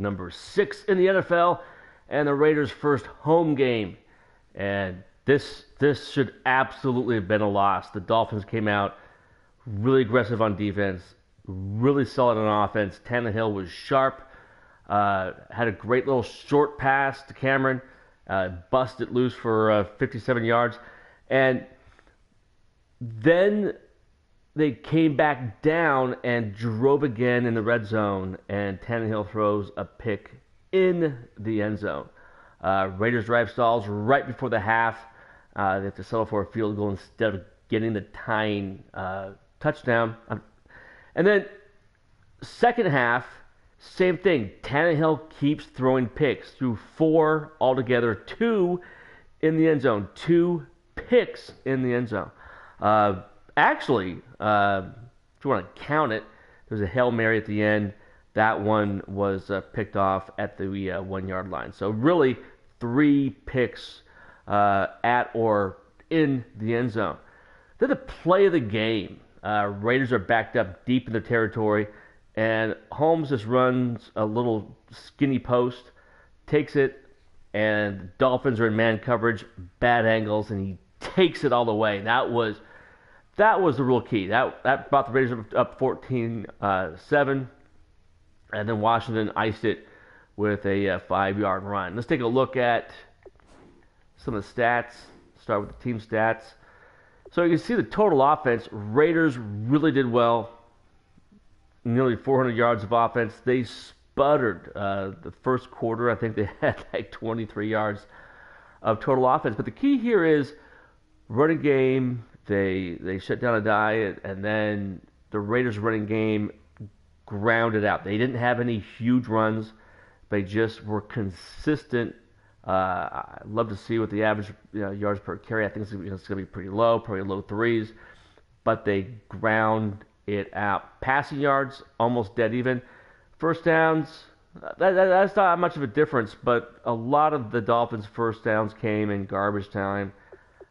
number 6 in the NFL, and the Raiders' first home game. And this should absolutely have been a loss. The Dolphins came out really aggressive on defense, really solid on offense. Tannehill was sharp, had a great little short pass to Cameron, busted loose for 57 yards. And then they came back down and drove again in the red zone, and Tannehill throws a pick in the end zone. Raiders drive stalls right before the half. They have to settle for a field goal instead of getting the tying touchdown. And then second half, same thing. Tannehill keeps throwing picks, threw 4 altogether, 2 in the end zone, 2 picks in the end zone. Actually, if you want to count it, there was a Hail Mary at the end. That one was picked off at the 1-yard line. So really 3 picks at or in the end zone. Then the play of the game. Raiders are backed up deep in the territory, and Holmes just runs a little skinny post, takes it, and Dolphins are in man coverage, bad angles, and he takes it all the way. That was the real key. That brought the Raiders up 14-7, and then Washington iced it with a 5-yard run. Let's take a look at some of the stats. Start with the team stats. So you can see the total offense. Raiders really did well. Nearly 400 yards of offense. They sputtered the first quarter. I think they had like 23 yards of total offense. But the key here is running game. They shut down a diet, and then the Raiders' running game grounded out. They didn't have any huge runs. They just were consistent. I'd love to see what the average yards per carry. I think it's going to be pretty low, probably low 3s. But they ground it out. Passing yards, almost dead even. First downs, that's not much of a difference, but a lot of the Dolphins' first downs came in garbage time.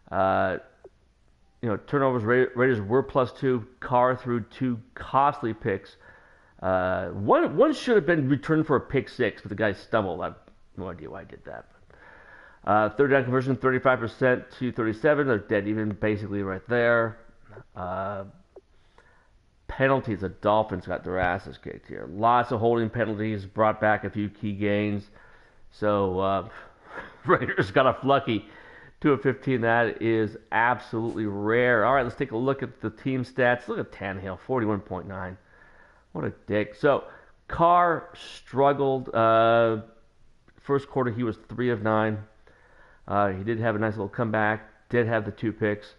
Turnovers, Raiders were +2. Carr threw 2 costly picks. One should have been returned for a pick 6, but the guy stumbled. I have no idea why I did that. Third down conversion, 35% to 37. They're dead even, basically right there. Penalties, the Dolphins got their asses kicked here. Lots of holding penalties, brought back a few key gains. So Raiders got off lucky to a 15. That is absolutely rare. All right, let's take a look at the team stats. Look at Tannehill, 41.9. What a dick. So Carr struggled. First quarter, he was 3 of 9. He did have a nice little comeback. Did have the 2 picks.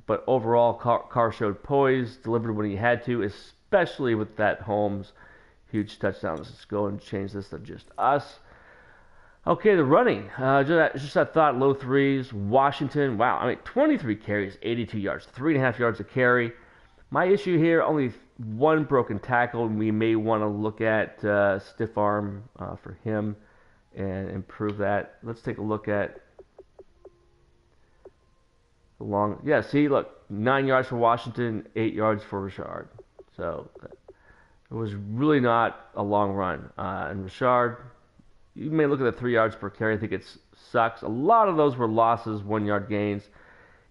But overall, Carr showed poise, delivered when he had to, especially with that Holmes huge touchdown. Let's go and change this to just us. Okay, the running. Just I thought low 3s. Washington, wow. 23 carries, 82 yards, 3.5 yards a carry. My issue here, only 1 broken tackle. We may want to look at stiff arm for him and improve that. Let's take a look at the long. Yeah, see, look, 9 yards for Washington, 8 yards for Richard. So it was really not a long run. And Richard, you may look at the 3 yards per carry. I think it sucks. A lot of those were losses, 1-yard gains.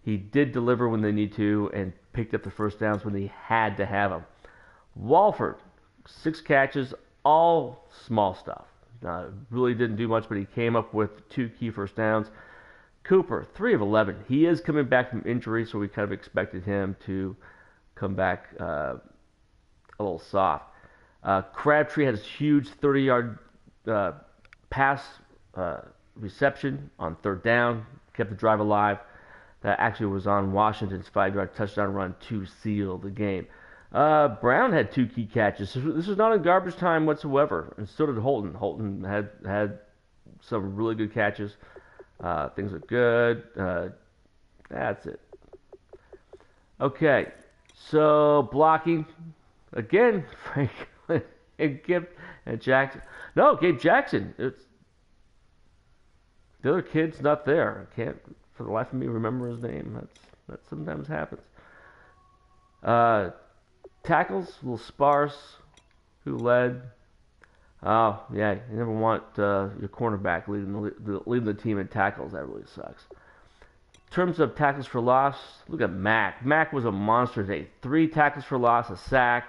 He did deliver when they need to and picked up the first downs when they had to have them. Walford, 6 catches, all small stuff. Really didn't do much, but he came up with 2 key first downs. Cooper, 3 of 11. He is coming back from injury, so we kind of expected him to come back a little soft. Crabtree had a huge 30-yard pass reception on 3rd down, kept the drive alive. That actually was on Washington's 5-yard touchdown run to seal the game. Brown had 2 key catches. This was not in garbage time whatsoever, and so did Holton. Holton had some really good catches. Things are good. That's it. Okay, so blocking again. Franklin and Gibb and Jackson. No, Gabe Jackson. It's the other kid's not there. I can't for the life of me remember his name. That sometimes happens. Tackles, a little sparse. Who led? Oh, yeah, you never want your cornerback leading the team in tackles. That really sucks. In terms of tackles for loss, look at Mack. Mack was a monster today. 3 tackles for loss, a sack.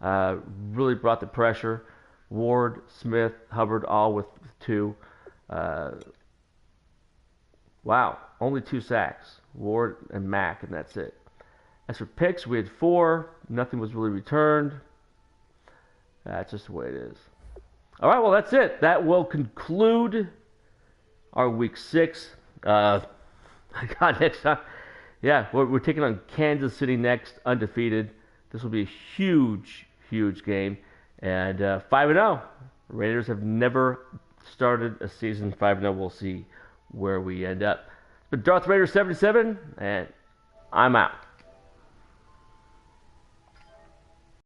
Really brought the pressure. Ward, Smith, Hubbard, all with 2. Uh, wow, only 2 sacks. Ward and Mack, and that's it. As for picks, we had 4. Nothing was really returned. That's just the way it is. All right, well, that's it. That will conclude our Week 6. God, next time. Yeah, we're taking on Kansas City next, undefeated. This will be a huge, huge game. And 5-0. Raiders have never started a season 5-0. We'll see where we end up. But Darth Raider 77, and I'm out.